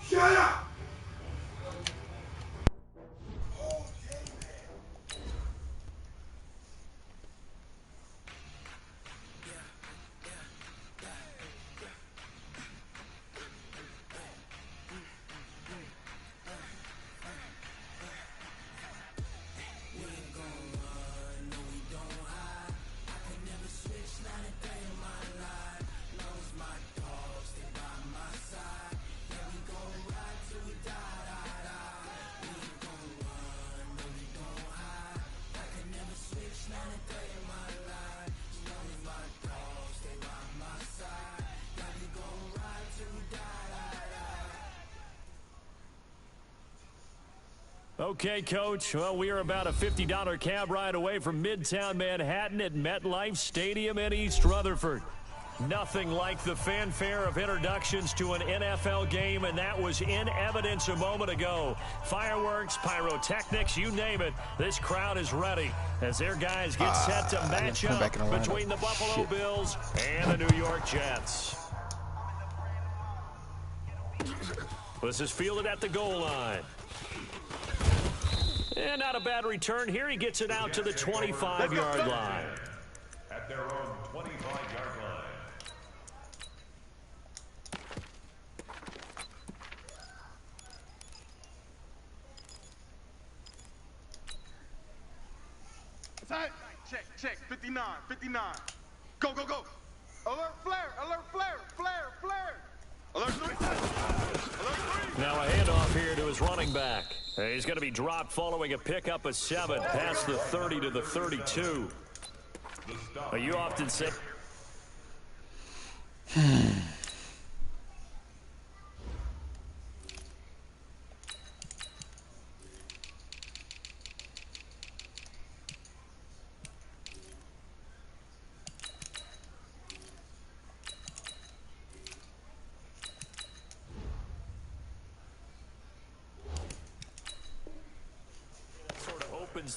Shut up! Okay, Coach. Well, we are about a $50 cab ride away from Midtown Manhattan at MetLife Stadium in East Rutherford. Nothing like the fanfare of introductions to an NFL game, and that was in evidence a moment ago. Fireworks, pyrotechnics, you name it. This crowd is ready as their guys get set to match up between the Buffalo Bills and the New York Jets. This is fielded at the goal line. And not a bad return here. He gets it out to the 25-yard line. At their own 25-yard line. Check, 59. Go. Alert flare. Alert 3. Now a handoff here to his running back. He's going to be dropped following a pickup of 7 past the 30 to the 32. You often say...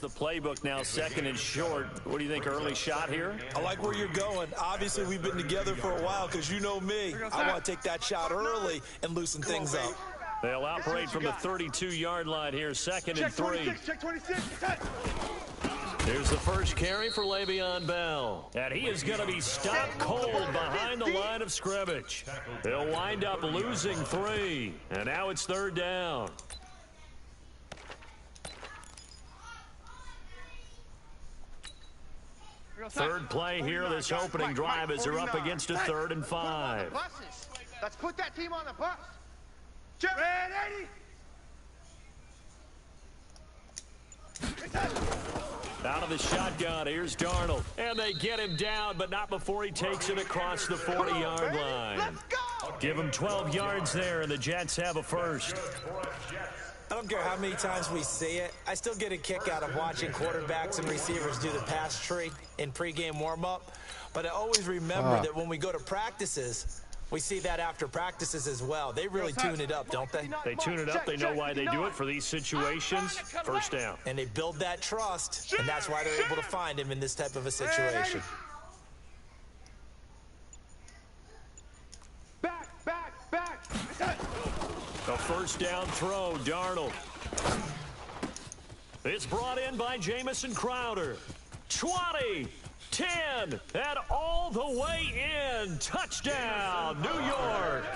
the playbook now, second and short. What do you think, early shot here? I like where you're going. Obviously, we've been together for a while because you know me. I want to take that shot early and loosen things up. They'll operate from the 32-yard line here, second and 3. Check 26. Here's the first carry for Le'Veon Bell. And he is going to be stopped cold behind the line of scrimmage. They'll wind up losing 3. And now it's third down. Third play here, this opening drive as they're up against a 3rd and 5. Let's put that team on the bus. Red 80. Out of the shotgun, here's Darnold. And they get him down, but not before he takes it across the 40-yard line. Let's go. Give him 12 yards there, and the Jets have a first. I don't care how many times we see it. I still get a kick out of watching quarterbacks and receivers do the pass tree in pregame warm-up. But I always remember that when we go to practices, we see that after practices as well. They really tune it up, don't they? They tune it up. They know why they do it for these situations. First down. And they build that trust, and that's why they're able to find him in this type of a situation. Back. A first down throw, Darnold. It's brought in by Jamison Crowder. 20, 10, and all the way in. Touchdown, New York.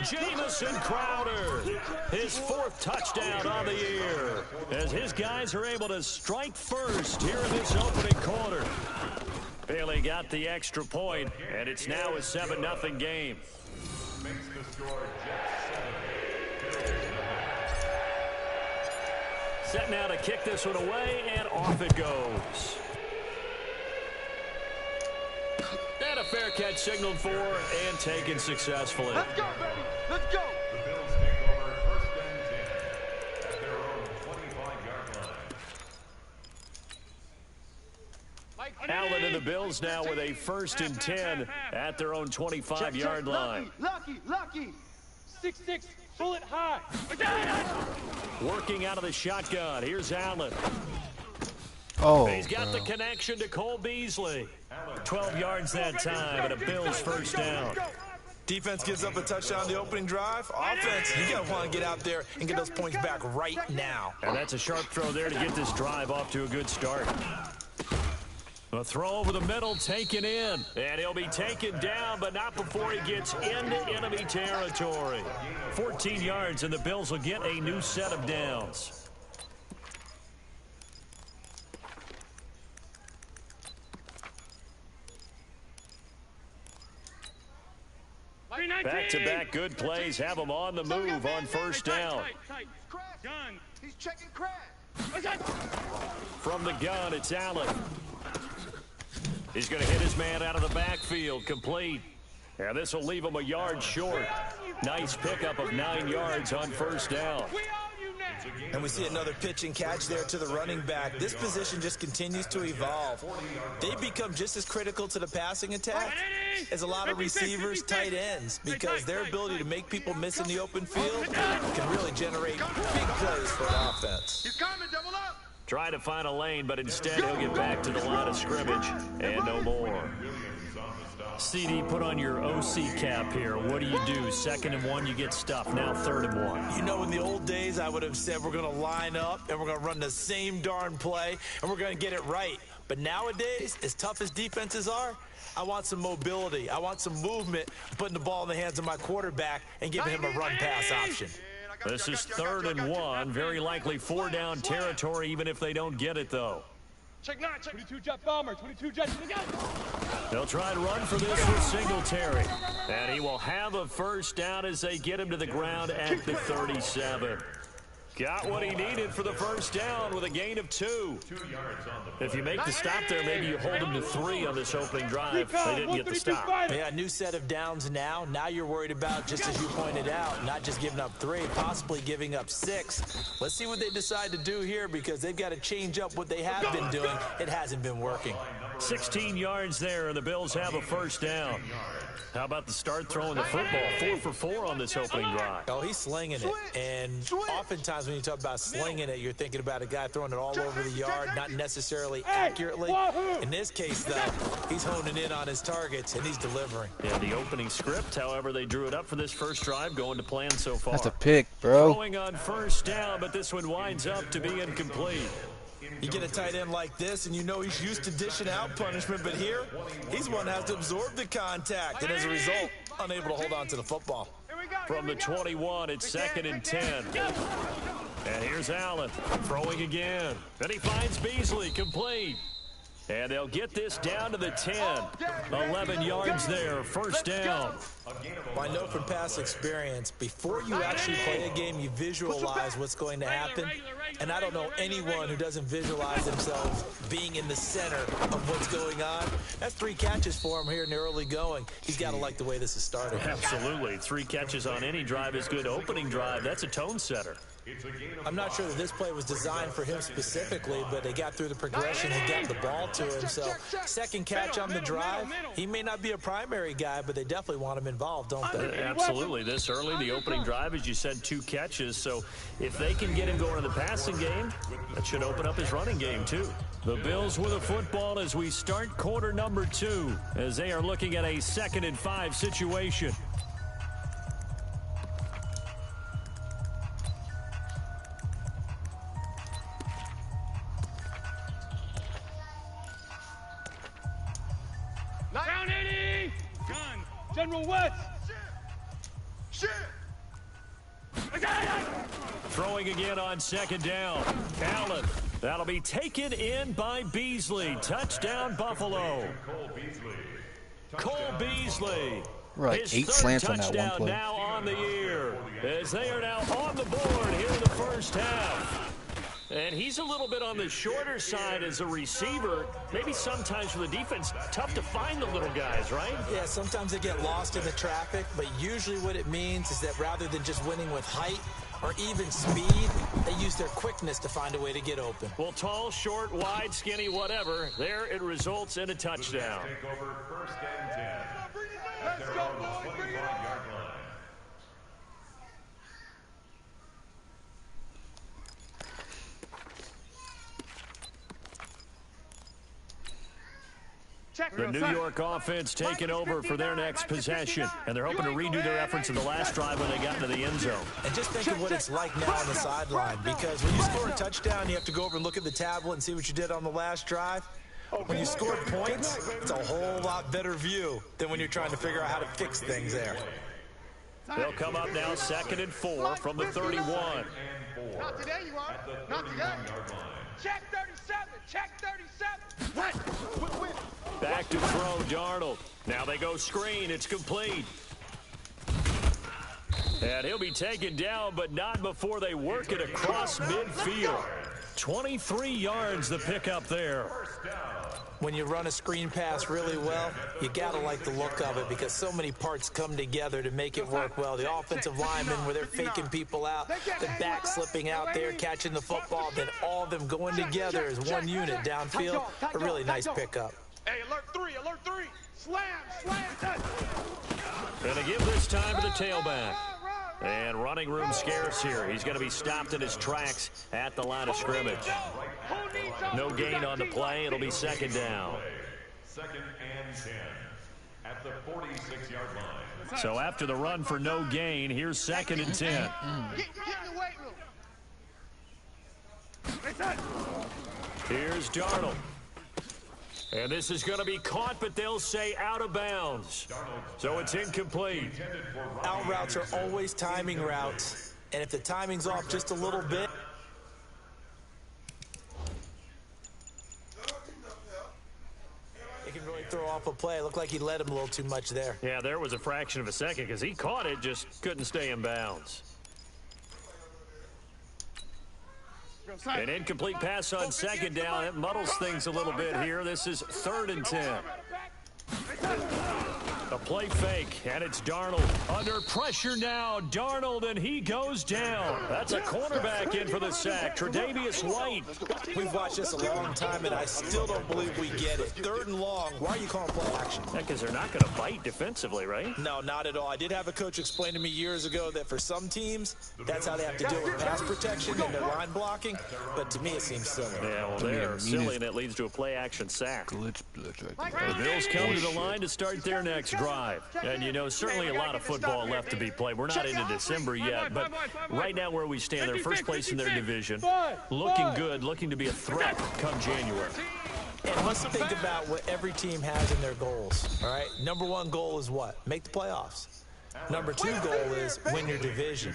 Jamison Crowder, his 4th touchdown on the year, as his guys are able to strike first here in this opening quarter. Bailey got the extra point, and it's now a 7-0 game. Makes the score Jets 7. Set now to kick this one away, and off it goes. And a fair catch signaled for and taken successfully. Let's go, baby. Let's go. The Bills take over 1st and 10 at their own 25-yard line. Allen and the Bills now with a 1st and 10 at their own 25-yard line. Lucky. 6'6", bullet high. Working out of the shotgun. Here's Allen. Oh, he's got the connection to Cole Beasley. 12 yards that time and a Bills first down. Defense gives up a touchdown on the opening drive. Offense, you got to want to get out there and get those points back right now. And that's a sharp throw there to get this drive off to a good start. A throw over the middle, taken in. And he'll be taken down, but not before he gets into enemy territory. 14 yards, and the Bills will get a new set of downs. Back-to-back good plays have them on the move on first down. Gun. He's checking crash. From the gun, it's Allen. He's going to hit his man out of the backfield, complete. And this will leave him a yard short. Nice pickup of 9 yards on first down. And we see another pitch and catch there to the running back. This position just continues to evolve. They become just as critical to the passing attack as a lot of receivers, tight ends, because their ability to make people miss in the open field can really generate big plays for an offense. He's coming, double up. Try to find a lane, but instead he'll get back to the line of scrimmage and no more. CD, put on your OC cap here. What do you do? 2nd and 1, you get stuffed. Now 3rd and 1. You know, in the old days, I would have said we're going to line up and we're going to run the same darn play and we're going to get it right. But nowadays, as tough as defenses are, I want some mobility. I want some movement, putting the ball in the hands of my quarterback and giving him a run-pass option. This is 3rd and 1. Very likely 4-down territory, even if they don't get it, though. Check 9, check 22 jet bomber, 22 jet. They'll try and run for this with Singletary. And he will have a first down as they get him to the ground at the 37. Got what he needed for the first down with a gain of 2. If you make the stop there, maybe you hold him to 3 on this opening drive. They didn't get the stop. Yeah, new set of downs now. Now you're worried about, just as you pointed out, not just giving up 3, possibly giving up 6. Let's see what they decide to do here, because they've got to change up what they have been doing. It hasn't been working. 16 yards there, and the Bills have a first down. How about the start throwing the football? 4 for 4 on this opening drive. Oh, he's slinging it. And oftentimes when you talk about slinging it, you're thinking about a guy throwing it all over the yard, not necessarily accurately. In this case, though, he's honing in on his targets, and he's delivering. Yeah, the opening script, however, they drew it up for this first drive, going to plan so far. That's a pick, bro. Throwing on first down, but this one winds up to be incomplete. You get a tight end like this, and you know he's used to dishing out punishment, but here, he's one that has to absorb the contact, and as a result, unable to hold on to the football. From the 21, it's 2nd and 10. And here's Allen, throwing again. Then he finds Beasley, complete. And they'll get this down to the 10. 11 yards there, first down. Well, I know from past experience, before you actually play a game, you visualize what's going to happen. And I don't know anyone who doesn't visualize themselves being in the center of what's going on. That's 3 catches for him here in the early going. He's got to like the way this is started. Absolutely. 3 catches on any drive is good. Opening drive, that's a tone setter. I'm not sure that this play was designed for him specifically, but they got through the progression and got the ball to him. So, second catch on the drive. He may not be a primary guy, but they definitely want him involved, don't they? Absolutely. This early, the opening drive, as you said, 2 catches. So, if they can get him going in the passing game, that should open up his running game, too. The Bills with a football as we start quarter number 2, as they are looking at a 2nd and 5 situation. Down 80! Gun! General West! Shit! Throwing again on 2nd down. Allen. That'll be taken in by Beasley. Touchdown, Buffalo. Cole Beasley. Right, His 8 third slants on that one touchdown play. now on the year, as they are now on the board here in the first half. And he's a little bit on the shorter side as a receiver. Maybe sometimes for the defense, tough to find the little guys, right? Yeah, sometimes they get lost in the traffic, but usually what it means is that rather than just winning with height or even speed, they use their quickness to find a way to get open. Well, tall, short, wide, skinny, whatever, there it results in a touchdown. Take over 1st and 10. Let's go, boys! Bring it on! Yard line. The New York offense taking over for their next possession, and they're hoping to redo their efforts in the last drive when they got into the end zone. And just think of what it's like now on the sideline, because when you score a touchdown, you have to go over and look at the tablet and see what you did on the last drive. When you score points, it's a whole lot better view than when you're trying to figure out how to fix things there. They'll come up now 2nd and 4 from the 31. Not today, you are. Not today. Check 37. Check 37. What? Back to throw, Darnold. Now they go screen. It's complete. And he'll be taken down, but not before they work it across midfield. 23 yards the pickup there. When you run a screen pass really well, you gotta like the look of it because so many parts come together to make it work well. The offensive linemen, where they're faking people out, the back slipping out there, catching the football, then all of them going together as one unit downfield. A really nice pickup. Hey, alert 3, alert 3. Slam, touch. Going to give this time to the tailback. And running room scarce here. He's going to be stopped in his tracks at the line of scrimmage. No gain on the play. It'll be 2nd down. 2nd and 10 at the 46-yard line. So after the run for no gain, here's 2nd and 10. Get in the weight room. Here's Darnold. And this is going to be caught, but they'll say out of bounds. So it's incomplete. Out routes are always timing routes. And if the timing's off just a little bit, it can really throw off a play. It looked like he led him a little too much there. Yeah, there was a fraction of a second because he caught it, just couldn't stay in bounds. An incomplete pass on 2nd down. It muddles things a little bit here. This is 3rd and 10. A play fake, and it's Darnold. Under pressure now, Darnold, and he goes down. That's a cornerback in for the sack, Tre'Davious White. We've watched this a long time, and I still don't believe we get it. 3rd and long, why are you calling play action? Because they're not going to bite defensively, right? No, not at all. I did have a coach explain to me years ago that for some teams, that's how they have to deal with pass protection and their line blocking, but to me it seems silly. Yeah, well, they're silly, and it leads to a play-action sack. Glitch right there. The Bills come to the line to start their next drive. And, you know, certainly a lot of football left to be played. We're not into December yet, but right now where we stand, they're first place in their division. Looking good, looking to be a threat come January. And let's think about what every team has in their goals, all right? Number 1 goal is what? Make the playoffs. Number 2 goal is win your division.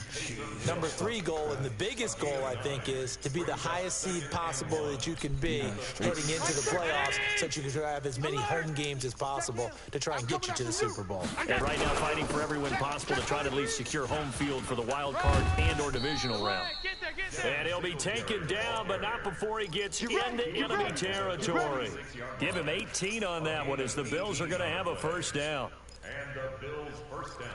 Number 3 goal, and the biggest goal, I think, is to be the highest seed possible that you can be heading into the playoffs so that you can have as many home games as possible to try and get you to the Super Bowl. And right now fighting for every win possible to try to at least secure home field for the wild card and or divisional round. And he'll be taken down, but not before he gets into enemy territory. Give him 18 on that one as the Bills are going to have a first down. And the Bills' first down.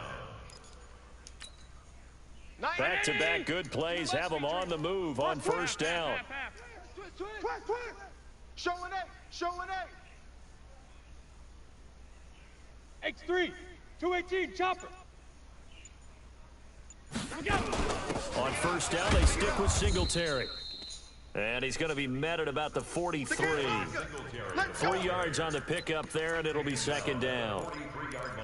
Back-to-back good plays have them on the move on first down. Showing A. X3, 218, chopper. On first down, they stick with Singletary. And he's going to be met at about the 43. 3 yards on the pickup there, and it'll be 2nd down.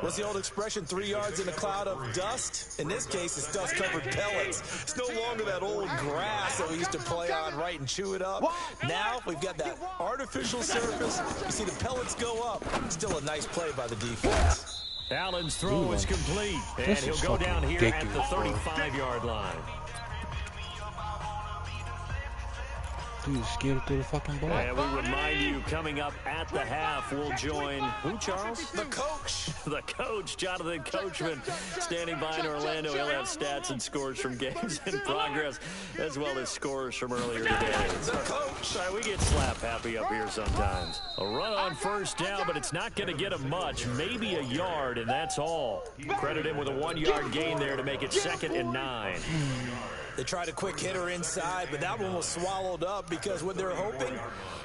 What's the old expression, 3 yards in a cloud of dust? In this case, it's dust-covered pellets. It's no longer that old grass that we used to play on, right, and chew it up. Now we've got that artificial surface. You see the pellets go up. Still a nice play by the defense. Allen's throw is complete, and he'll go down here at the 35-yard line. Dude, scared through the fucking ball. And we remind you, coming up at the half, we'll join, who, Charles? The coach. The coach, Jonathan Coachman, standing by in Orlando. He'll have stats and scores from games in progress, as well as scores from earlier today. The coach. Sorry, we get slap happy up here sometimes. A run on first down, but it's not going to get him much. Maybe a yard, and that's all. Credit him with a 1-yard gain there to make it 2nd and 9. They tried a quick hitter inside, but that one was swallowed up because what they're hoping,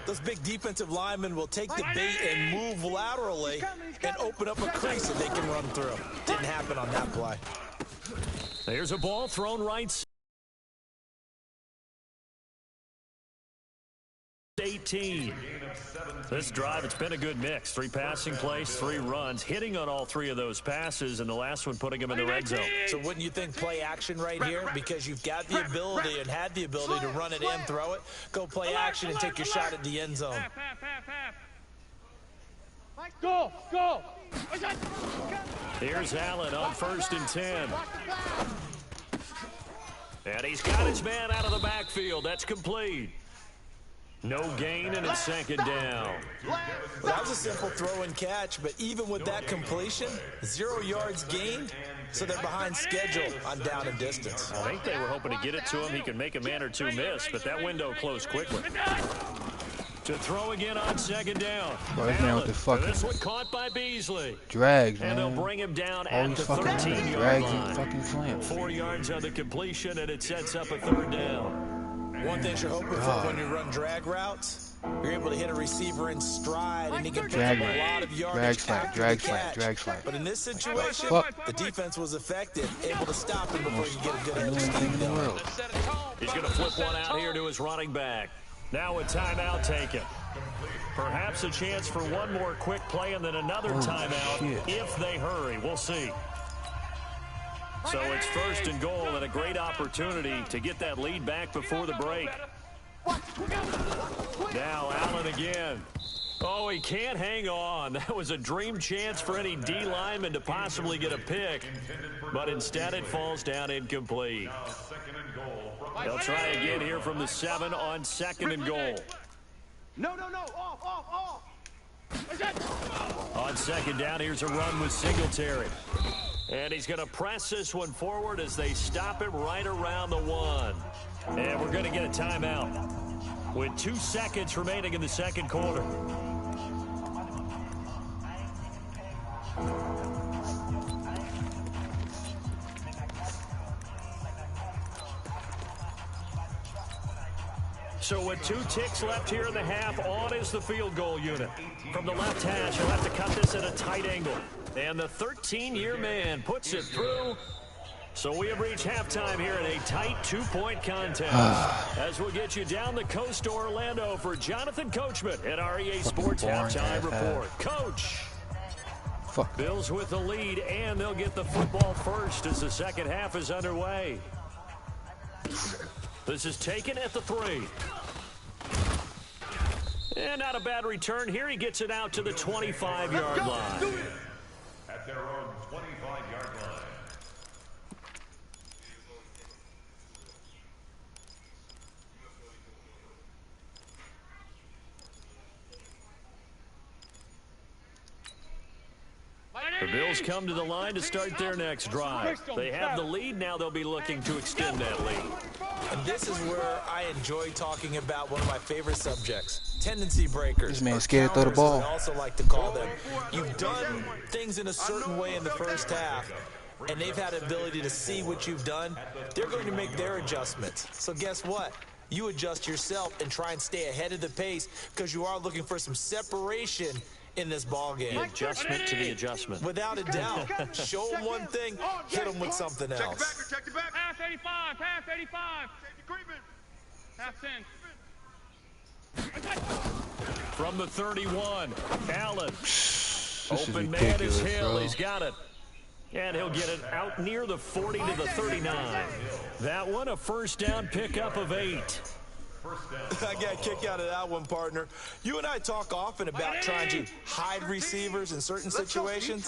those big defensive linemen will take the bait and move laterally and open up a crease that they can run through. Didn't happen on that play. There's a ball thrown right. 18. This drive, it's been a good mix. 3 passing plays, 3 runs, hitting on all 3 of those passes, and the last one putting him in the red zone. So wouldn't you think play action right here? Because you've got the ability and had the ability to run it and throw it. Go play action and take your shot at the end zone. Go, go. Here's Allen on 1st and 10. And he's got his man out of the backfield. That's complete. No gain, and it's 2nd down. Well, that was a simple throw and catch, but even with that completion, 0 yards gained, so they're behind schedule on down and distance. I think they were hoping to get it to him. He could make a man or 2 miss, but that window closed quickly. To throw again on 2nd down. Bro, this man with the fucking this one caught by Beasley. drags, man. And they'll bring him down All at these the fucking 13-yard drags line. and fucking slams. 4 yards on the completion, and it sets up a 3rd down. One thing you're hoping for when you run drag routes, you're able to hit a receiver in stride, and he can pick up a lot of yardage after the catch. Drag slam. But in this situation, the defense was effective, able to stop him before you get a good Anything in the world. He's going to flip one out here to his running back. Now a timeout taken. Perhaps a chance for one more quick play and then another timeout if they hurry. We'll see. So it's 1st and goal and a great opportunity to get that lead back before the break. Now Allen again. Oh, he can't hang on. That was a dream chance for any D lineman to possibly get a pick, but instead it falls down incomplete. They'll try again here from the 7 on 2nd and goal. No, off. On 2nd down, here's a run with Singletary. And he's going to press this one forward as they stop him right around the 1. And we're going to get a timeout with 2 seconds remaining in the 2nd quarter. So with 2 ticks left here in the half, on is the field goal unit. From the left hash, he'll have to cut this at a tight angle. And the 13-year man puts it through. So we have reached halftime here in a tight 2-point contest. As we'll get you down the coast to Orlando for Jonathan Coachman at our EA Sports Halftime Report. Coach. Fuck. Bills with the lead, and they'll get the football first as the 2nd half is underway. This is taken at the 3. And not a bad return here. He gets it out to the 25-yard line. At their own 25-yard line. The Bills come to the line to start their next drive. They have the lead. Now they'll be looking to extend that lead. And this is where I enjoy talking about one of my favorite subjects, tendency breakers. This man's scared to throw the ball. I also like to call them. You've done things in a certain way in the first half, and they've had the ability to see what you've done. They're going to make their adjustments. So guess what? You adjust yourself and try and stay ahead of the pace because you are looooking for some separation in this ball game. The adjustment to the adjustment. Without a doubt. Show them one thing, hit them with something else. Check the back. Half 85, half 85. Half 10. From the 31, Allen. This Open is man is ridiculous, Hill. bro. He's got it. And he'll get it out near the 40 to the 39. That one, a 1st down pickup of 8. I got a kick out of that one, partner. You and I talk often about trying to hide receivers in certain situations,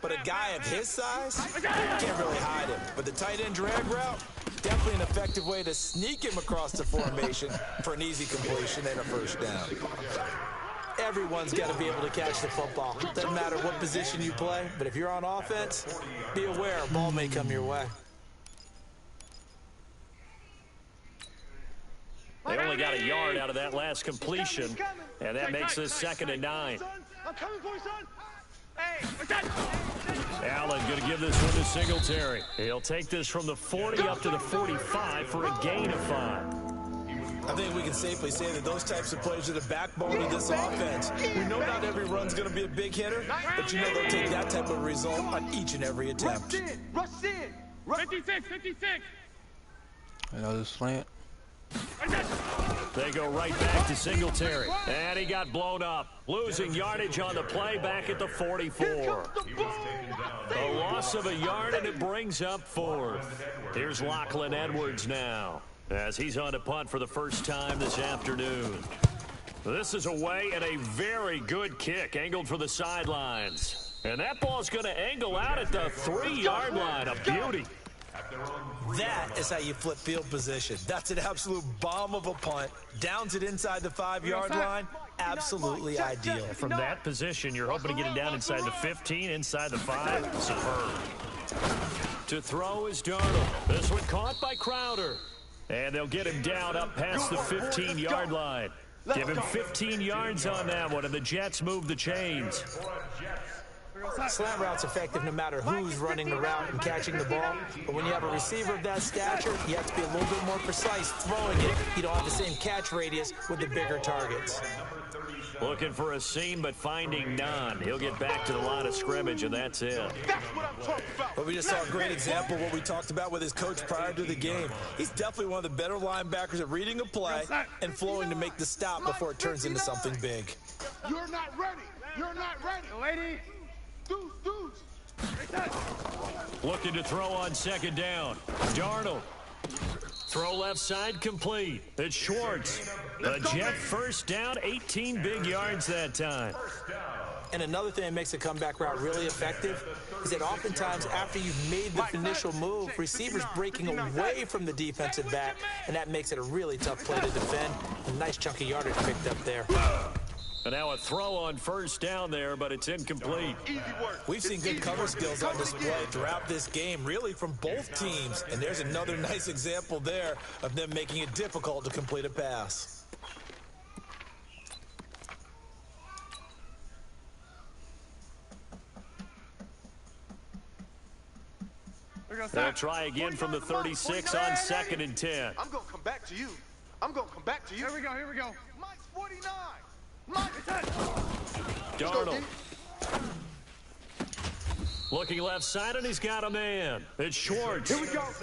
but a guy of his size can't really hide him. But the tight end drag route, definitely an effective way to sneak him across the formation for an easy completion and a 1st down. Everyone's got to be able to catch the football. Doesn't matter what position you play, but if you're on offense, be aware a ball may come your way. They only got a yard out of that last completion, and that makes this 2nd and 9. I'm coming for you, son. Allen going to give this one to Singletary. He'll take this from the 40 up to the 45 for a gain of 5. I think we can safely say that those types of plays are the backbone of this offense. We know not every run's going to be a big hitter, but you know they'll take that type of result on each and every attempt. Rush in. 56. Another slant. They go right back to Singletary. And he got blown up. Losing yardage on the play back at the 44. A loss of a yard, and it brings up 4th. Here's Lachlan Edwards now, as he's on to punt for the first time this afternoon. This is away and a very good kick, angled for the sidelines. And that ball's going to angle out at the 3-yard line. A beauty. That is how you flip field position. That's an absolute bomb of a punt. Downs it inside the 5-yard line. Absolutely ideal. From that position, you're hoping to get it down inside the 15, inside the 5. Superb. To throw is Darnold. This one caught by Crowder. And they'll get him down up past the 15-yard line. Give him 15 yards on that one, and the Jets move the chains. Slant route's effective no matter who's running the route and catching the ball. But when you have a receiver of that stature, you have to be a little bit more precise throwing it. You don't have the same catch radius with the bigger targets. Looking for a seam, but finding none. He'll get back to the line of scrimmage, and that's it. That's what I'm talking about. But we just saw a great example of what we talked about with his coach prior to the game. He's definitely one of the better linebackers at reading a play and flowing to make the stop before it turns into something big. You're not ready. You're not ready. Lady. Deuce. Looking to throw on second down. Darnold. Throw left side complete. It's Schwartz. A Jet first down, 18 big yards that time. And another thing that makes a comeback route really effective is that oftentimes after you've made the initial move, receivers breaking away from the defensive back, and that makes it a really tough play to defend. A nice chunk of yardage picked up there. And now a throw on first down there, but it's incomplete. We've seen good cover skills on display throughout this game, really from both teams. And there's another nice example there of them making it difficult to complete a pass. They'll try again from the 36 on 2nd and 10. I'm going to come back to you. Here we go. Mike's 49. Darnold. Looking left side, and he's got a man. It's Schwartz.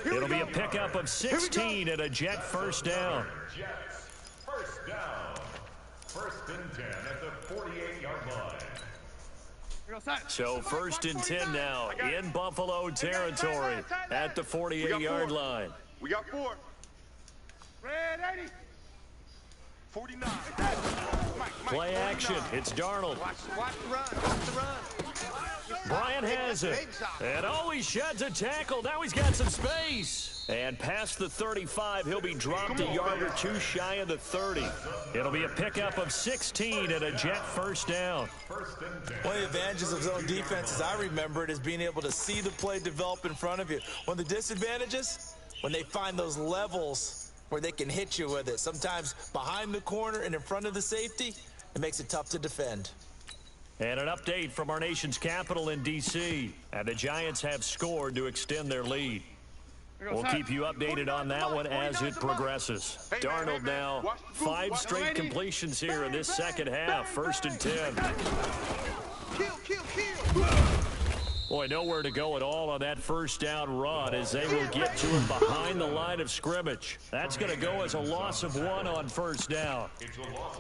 It'll be a pickup of 16 and a Jet first down. Jets, first down. 1st and 10 at the 48-yard line. So 1st and 10 now in Buffalo territory at the 48-yard line. We got 4. Red 80. 49. Play action. It's Darnold. Watch the run. Bryant has it. And he sheds a tackle. Now he's got some space. And past the 35, he'll be dropped a yard or two shy of the 30. It'll be a pickup of 16 and a Jet first down. One of the advantages of zone defense, as I remember it, is being able to see the play develop in front of you. One of the disadvantages, when they find those levels where they can hit you with it. Sometimes behind the corner and in front of the safety, it makes it tough to defend. And an update from our nation's capital in D.C. And the Giants have scored to extend their lead. We'll keep you updated on that one as it progresses. Darnold now, 5 straight completions here in this second half. 1st and 10. Kill. Boy, nowhere to go at all on that first down run as they will get to him behind the line of scrimmage. That's going to go as a loss of 1 on first down.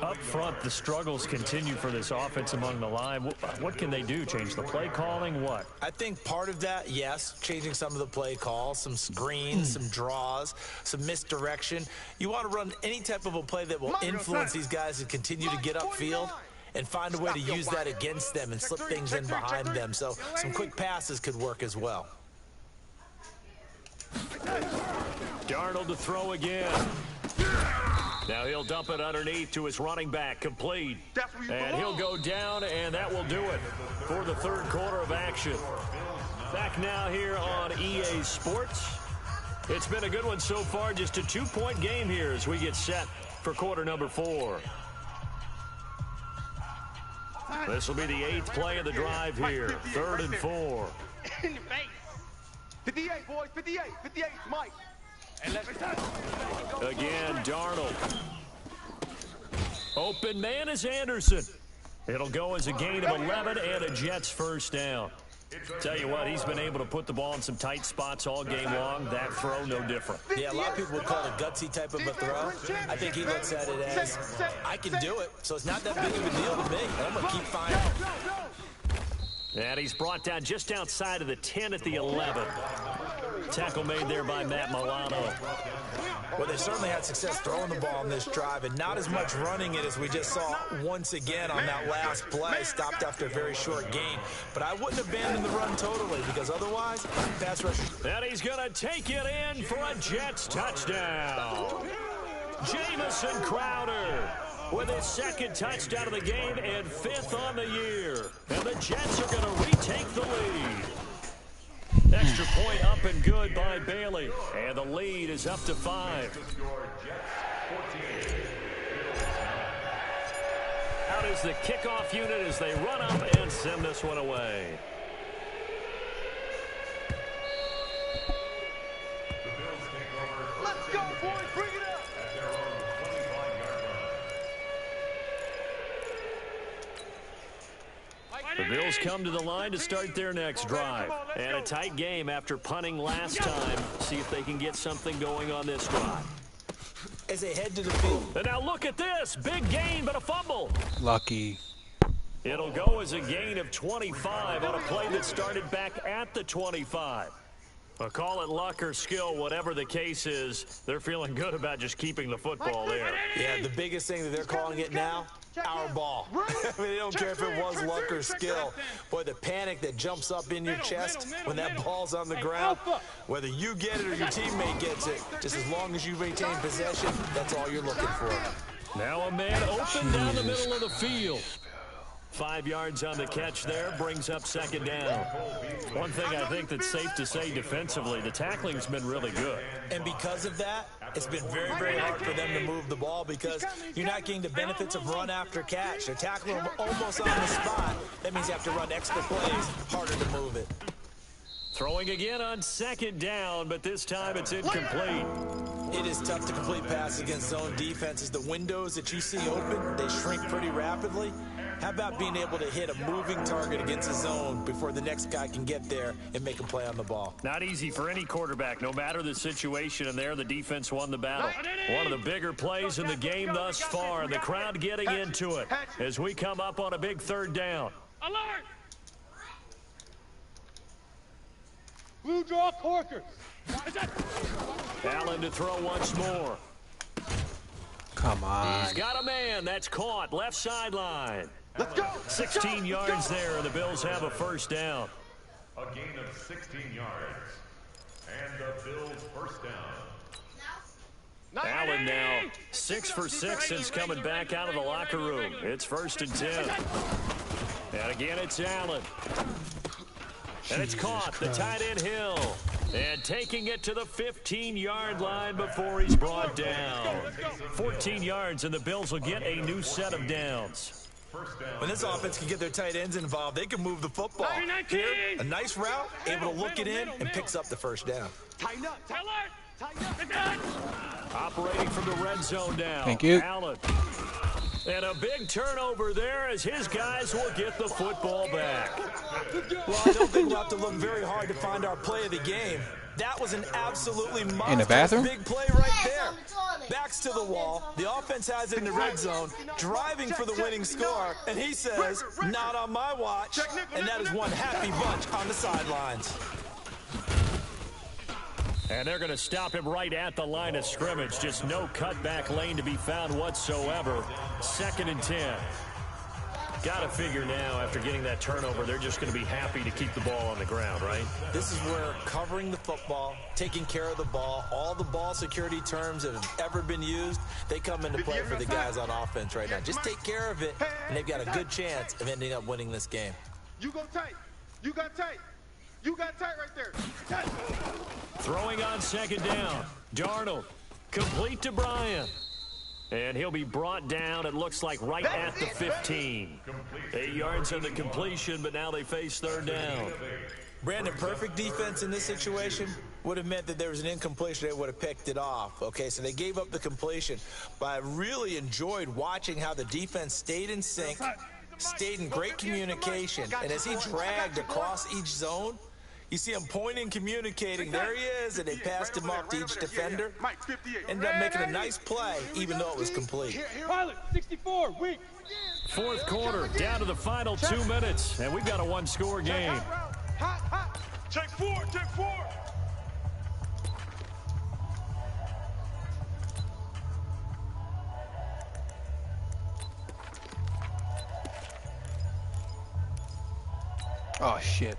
Up front, the struggles continue for this offense among the line. What can they do? Change the play calling? What? I think part of that, yes, changing some of the play calls, some screens, some draws, some misdirection. You want to run any type of a play that will influence these guys to continue to get upfield and find a way to use that against them and slip things in behind them. So some quick passes could work as well. Darnold to throw again. Now he'll dump it underneath to his running back, complete. And he'll go down, and that will do it for the 3rd quarter of action. Back now here on EA Sports. It's been a good one so far, just a 2-point game here as we get set for quarter number 4. This will be the 8th play of the drive here. 3rd and 4. In your face. 58, boys. 58. 58, Mike. And let's Again, Darnold. Open man is Anderson. It'll go as a gain of 11 and a Jets first down. Tell you what, he's been able to put the ball in some tight spots all game long. That throw, no different. Yeah, a lot of people would call it a gutsy type of a throw. I think he looks at it as, I can do it, so it's not that big of a deal to me. I'm going to keep finding. And he's brought down just outside of the 10 at the 11. Tackle made there by Matt Milano. Well, they certainly had success throwing the ball on this drive, and not as much running it as we just saw once again on that last play. Stopped after a very short gain. But I wouldn't abandon the run totally, because otherwise, pass rush. And he's going to take it in for a Jets touchdown. Jamison Crowder with his second touchdown of the game and 5th on the year. And the Jets are going to retake the lead. Extra point up and good by Bailey. And the lead is up to 5. Out is the kickoff unit as they run up and send this one away. Let's go, boys. Bring it up. At their own 25-yard line. The Bills come to the line to start their next drive. And a tight game after punting last time. See if they can get something going on this drive. As they head to the field. And now look at this. Big gain, but a fumble. Lucky. It'll go as a gain of 25 on a play that started back at the 25. Well, call it luck or skill, whatever the case is, they're feeling good about just keeping the football there. Yeah, the biggest thing that they're calling it now, our ball. I mean, they don't care if it was luck or skill. Boy, the panic that jumps up in your chest when that ball's on the ground, whether you get it or your teammate gets it, just as long as you maintain possession, that's all you're looking for. Now a man open down the middle of the field. 5 yards on the catch there, brings up second down. One thing I think that's safe to say defensively, the tackling's been really good. And because of that, it's been very, very hard for them to move the ball because you're not getting the benefits of run after catch. They're tackling them almost on the spot. That means you have to run extra plays, harder to move it. Throwing again on second down, but this time it's incomplete. It is tough to complete passes against zone defenses. The windows that you see open, they shrink pretty rapidly. How about being able to hit a moving target against a zone before the next guy can get there and make a play on the ball? Not easy for any quarterback, no matter the situation, and there the defense won the battle. One of the bigger plays in the game thus far, and the crowd getting into it as we come up on a big third down. Alert! Blue draw Corker. Allen to throw once more. Come on. He's got a man. That's caught. Left sideline. Let's go. 16 yards there, and the Bills have a first down. A gain of 16 yards. And the Bills first down. Allen now 6 for 6 since coming back out of the locker room. It's 1st and 10. And again, it's Allen. And it's caught. The tight end Hill. And taking it to the 15-yard line before he's brought down. 14 yards, and the Bills will get a new set of downs. When this offense can get their tight ends involved, they can move the football. Here, a nice route, able to look it in, and picks up the first down. Tighten up. Operating from the red zone now. Thank you. Allen. And a big turnover there as his guys will get the football back. Well, I don't think we'll have to look very hard to find our play of the game. That was an absolutely monstrous big play right there. Backs to the wall. The offense has it in the red zone, driving for the winning score. And he says, not on my watch. And that is one happy bunch on the sidelines. And they're going to stop him right at the line of scrimmage. Just no cutback lane to be found whatsoever. 2nd and 10. Got to figure now, after getting that turnover, they're just going to be happy to keep the ball on the ground, right? This is where covering the football, taking care of the ball, all the ball security terms that have ever been used, they come into play for the guys on offense right now. Just take care of it, and they've got a good chance of ending up winning this game. You go tight. You got tight. You got tight right there. Tight. Throwing on second down. Darnold. Complete to Bryant. And he'll be brought down, it looks like, right at the 15. 8 yards on the completion, but now they face third down. Brandon, perfect defense in this situation would have meant that there was an incompletion. They would have picked it off. Okay, so they gave up the completion. But I really enjoyed watching how the defense stayed in sync, stayed in great communication, and as he dragged across each zone, you see him pointing, communicating. There he is, and they passed him off to each defender. Ended up making a nice play, even though it was complete. Pilot, 64, weak. Fourth quarter, down to the final 2 minutes, and we've got a one-score game. Hot, hot. Check four, check four. Oh, shit.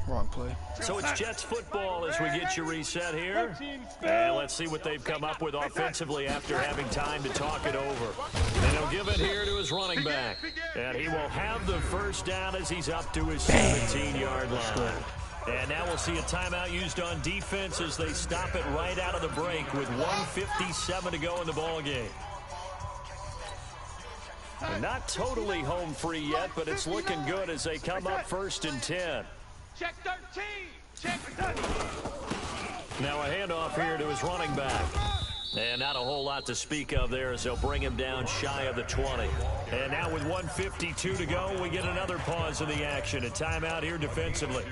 Wrong play. So it's Jets football as we get you reset here. And let's see what they've come up with offensively after having time to talk it over. And he'll give it here to his running back. And he will have the first down as he's up to his 17-yard line. And now we'll see a timeout used on defense as they stop it right out of the break with 1:57 to go in the ballgame. They're not totally home free yet, but it's looking good as they come up 1st and 10. Check 13. Check 13. Now a handoff here to his running back. And not a whole lot to speak of there as they'll bring him down shy of the 20. And now with 1:52 to go, we get another pause in the action. A timeout here defensively.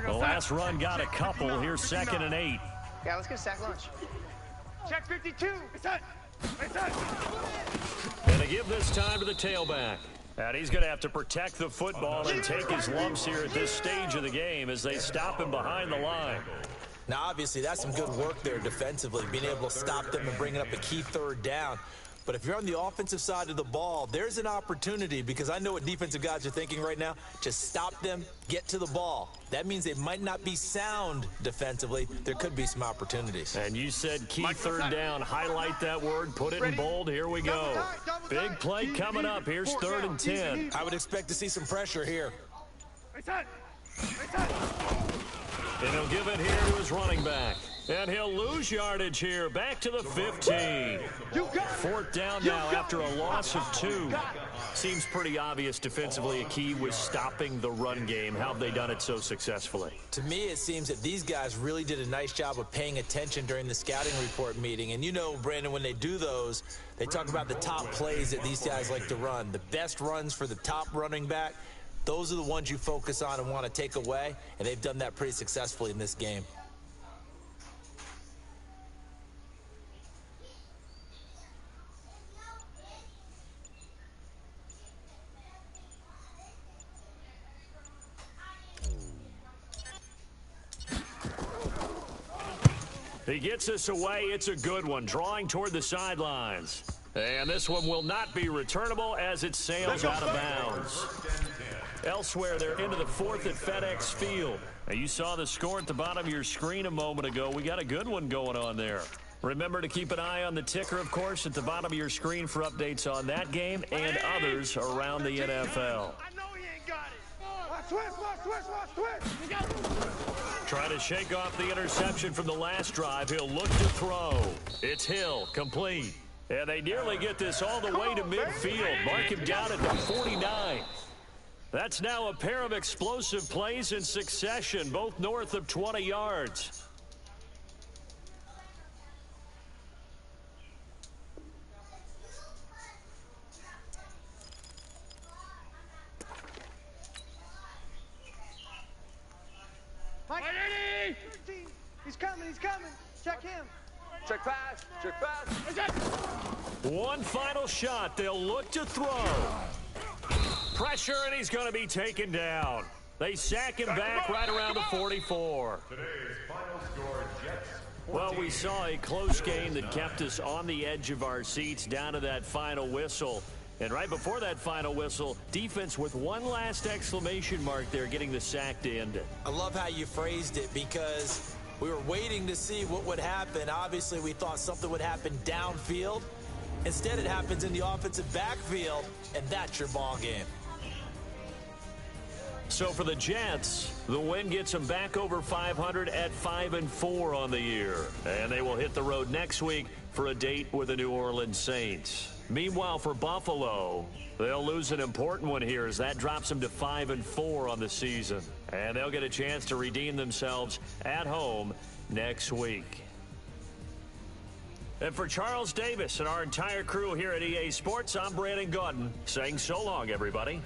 The last run got a couple. Here's 2nd and 8. Yeah, let's get a sack lunch. Check 52. It's on. It's on. And to give this time to the tailback. And he's going to have to protect the football and take his lumps here at this stage of the game as they stop him behind the line. Now, obviously, that's some good work there defensively, being able to stop them and bringing up a key 3rd down. But if you're on the offensive side of the ball, there's an opportunity, because I know what defensive guys are thinking right now. Just stop them, get to the ball. That means they might not be sound defensively. There could be some opportunities. And you said key 3rd down. Highlight that word. Put it in bold. Here we go. Big play coming up. Here's 3rd and 10. I would expect to see some pressure here. It's on. It's on. And he'll give it here to his running back. And he'll lose yardage here. Back to the 15. 4th down now after a loss of 2. Seems pretty obvious defensively a key was stopping the run game. How have they done it so successfully? To me, it seems that these guys really did a nice job of paying attention during the scouting report meeting. And you know, Brandon, when they do those, they talk about the top plays that these guys like to run. The best runs for the top running back, those are the ones you focus on and want to take away. And they've done that pretty successfully in this game. He gets us away. It's a good one. Drawing toward the sidelines. And this one will not be returnable as it sails out of bounds. Elsewhere, they're into the 4th at FedEx Field. Now, you saw the score at the bottom of your screen a moment ago. We got a good one going on there. Remember to keep an eye on the ticker, of course, at the bottom of your screen for updates on that game and others around the NFL. I know he ain't got it. Watch twist. Trying to shake off the interception from the last drive. He'll look to throw. It's Hill, complete. And they nearly get this all the way to midfield. Mark him down at the 49. That's now a pair of explosive plays in succession, both north of 20 yards. He's coming. Check him. Check pass. Check pass. One final shot. They'll look to throw. Pressure, and he's going to be taken down. They sack him back right around the 44. Today's final score, Jets 14. Well, we saw a close game that kept us on the edge of our seats down to that final whistle. And right before that final whistle, defense with one last exclamation mark there, getting the sack to end it. I love how you phrased it, because we were waiting to see what would happen. Obviously, we thought something would happen downfield. Instead, it happens in the offensive backfield, and that's your ball game. So for the Jets, the win gets them back over 500 at 5-4 on the year. And they will hit the road next week for a date with the New Orleans Saints. Meanwhile, for Buffalo, they'll lose an important one here as that drops them to 5-4 on the season. And they'll get a chance to redeem themselves at home next week. And for Charles Davis and our entire crew here at EA Sports, I'm Brandon Gaudin saying so long, everybody.